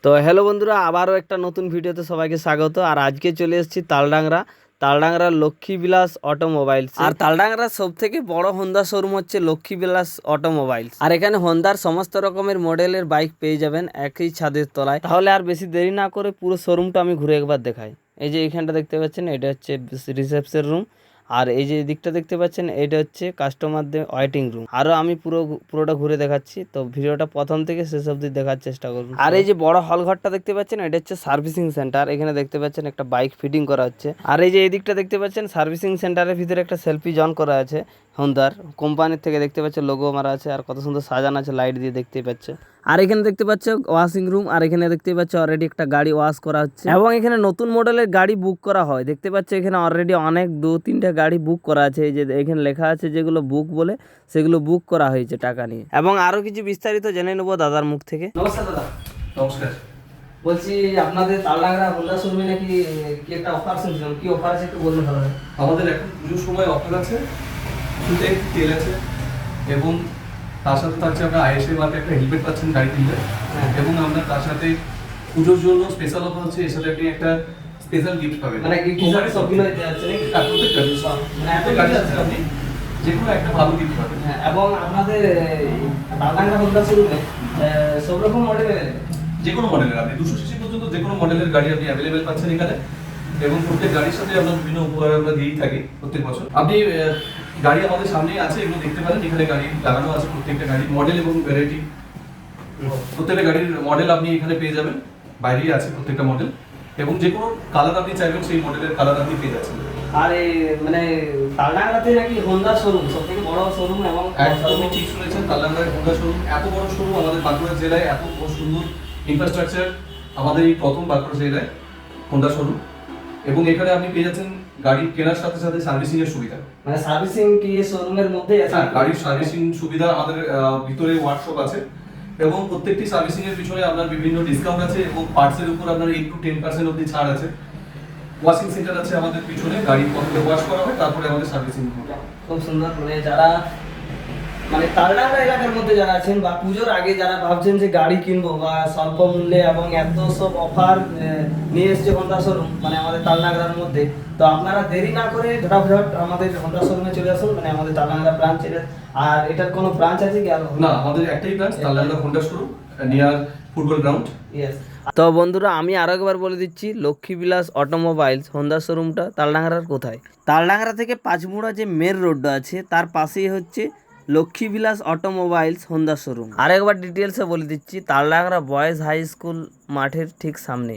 তো হ্যালো বন্ধুরা, আবারও একটা নতুন ভিডিওতে সবাইকে স্বাগত। আর আজকে চলে এসেছি তালডাংরা লক্ষ্মীবিলাস অটোমোবাইলস। আর তালডাংরার সব থেকে বড় হোন্ডা শোরুম হচ্ছে লক্ষ্মীবিলাস অটোমোবাইলস। আর এখানে হোন্ডার সমস্ত রকমের মডেলের বাইক পেয়ে যাবেন একই ছাদের তলায়। তাহলে আর বেশি দেরি না করে পুরো শোরুমটা আমি ঘুরে একবার দেখাই। এই যে এইখানটা দেখতে পাচ্ছেন, এটা হচ্ছে রিসেপশন রুম। আর এই যে দিকটা দেখতে পাচ্ছেন, এটা হচ্ছে কাস্টমারদের ওয়েটিং রুম। আরও আমি পুরোটা ঘুরে দেখাচ্ছি, তো ভিডিওটা প্রথম থেকে শেষ অবধি দেখার চেষ্টা করুন। আর এই যে বড় হল ঘরটা দেখতে পাচ্ছেন, এটা হচ্ছে সার্ভিসিং সেন্টার। এখানে দেখতে পাচ্ছেন একটা বাইক ফিটিং করা হচ্ছে। আর এই যে এই দিকটা দেখতে পাচ্ছেন, সার্ভিসিং সেন্টারের ভিতরে একটা সেলফি জোন করা আছে হোন্ডার কোম্পানির থেকে। দেখতে পাচ্ছেন লোগো মারা আছে, আর কত সুন্দর সাজানো আছে লাইট দিয়ে, দেখতেই পাচ্ছে। আর এখানে দেখতে পাচ্ছ ওয়াশিং রুম। আর এখানে দেখতে পাচ্ছ অলরেডি একটা গাড়ি ওয়াশ করা হচ্ছে, এবং এখানে নতুন মডেলের গাড়ি বুক করা হয়। দেখতে পাচ্ছ এখানে অলরেডি অনেক 2-3টা গাড়ি বুক করা আছে। এই যে এখানে লেখা আছে যেগুলো বুক বলে, সেগুলো বুক করা হয়েছে টাকা নিয়ে। এবং আরো কিছু বিস্তারিত জেনে নেবো দাদার মুখ থেকে। নমস্কার দাদা। নমস্কার। বলছি আপনাদের তালডাংরা হোন্ডা শোরুমে নাকি কি একটা অফার শুনছিলাম, কি অফার আছে একটু বললে ভালো হয়। আমাদের এখন পুজোর সময় অফার আছে, কিছুতে একটু তেল আছে, এবং তার সাথে থাকছে আপনার আইএসএ মার্কে একটা হেলমেট পাচ্ছেন গাড়ি কিনলে। এবং আমরা তার সাথে পুজোর জন্য স্পেশাল অফার হচ্ছে, এর সাথে আপনি একটা স্পেশাল গিফট পাবেন। মানে কি হিসাবে সবগুলো আছে নাকি? প্রত্যেকটা মানে এত গাড়ি আছে, আপনি যে কোনো একটা ভালো গিফট পাবেন। হ্যাঁ, এবং আপনাদের তালডাংরা হোন্ডা শোরুমে সব রকম মডেলের, যে কোনো মডেলের আপনি 200 সিসি পর্যন্ত যে কোনো মডেলের গাড়ি আপনি অ্যাভেলেবেল পাচ্ছেন এখানে। এবং প্রত্যেক গাড়ির সাথে আমরা বিভিন্ন উপহার আমরা দিয়েই থাকি প্রত্যেক বছর। আপনি গাড়ি আমাদের সামনেই আছে, এগুলো দেখতে পারেন। এখানে গাড়ি লাগানো আছে, প্রত্যেকটা গাড়ির মডেল এবং ভ্যারাইটি, প্রত্যেকটা গাড়ির মডেল আপনি এখানে পেয়ে যাবেন। বাইরেই আছে প্রত্যেকটা মডেল, এবং যে কোনো কালার আপনি চাইবেন সেই মডেলের কালার আপনি পেয়ে যাচ্ছেন। আর এই মানে তালডাংরাতে নাকি হোন্ডা শোরুম সবথেকে বড় শোরুম, এবং একদমই ঠিক শুনেছেন, তালডাংরার হোন্ডা শোরুম এত বড় শোরুম আমাদের বাঁকুড়া জেলায়, এত সুন্দর ইনফ্রাস্ট্রাকচার আমাদের এই প্রথম বাঁকুড়া জেলায় হোন্ডা শোরুম। এবং এখানে আপনি পেয়ে যাচ্ছেন গাড়ি কেনার সাথে সাথে সার্ভিসিং এর সুবিধা। মানে সার্ভিসিং কি এই শোরুমের মধ্যেই আছে? গাড়ির সার্ভিসিং সুবিধা আমাদের ভিতরে ওয়ার্কশপ আছে, এবং প্রত্যেকটি সার্ভিসিং এর পিছনে আপনার বিভিন্ন ডিসকাউন্ট আছে, এবং পার্টসের উপর আপনার 8 to 10% অবধি ছাড় আছে। ওয়াশিং সেন্টার আছে আমাদের পিছনে, গাড়ি প্রথমে ওয়াশ করা হয়, তারপরে আমাদের সার্ভিসিং হয়। খুব সুন্দর। মানে যারা মানে তালডাংরা এলাকার মধ্যে যারা আছেন, বা পুজোর আগে যারা ভাবছেন যে গাড়ি কিনবো বা স্বল্প মূল্যে এবং এত সব অফার নিয়ে এসছে হোন্ডা শোরুম মানে আমাদের তালডাংরার মধ্যে, তো আপনারা দেরি না করে ঝটাফট আমাদের হোন্ডা শোরুমে চলে আসুন। মানে আমাদের তালডাংরা ব্রাঞ্চ এটা। আর এটার কোনো ব্রাঞ্চ আছে কি? আর না, আমাদের একটাই branch, Taldangra Honda showroom near football ground. Yes. তো বন্ধুরা, আমি আরো একবার বলে দিচ্ছি, লক্ষ্মীবিলাস অটোমোবাইলস হোন্ডা শোরুমটা তালডাংরার কোথায়। তালডাংরা থেকে পাঁচমুড়া যে মেন রোডটা আছে, তার পাশেই হচ্ছে লক্ষ্মীবিলাস অটোমোবাইলস হোন্ডা শোরুম। আরেকবার ডিটেলসে বলে দিচ্ছি, তালডাংরা বয়েজ হাই স্কুল মাঠের ঠিক সামনে।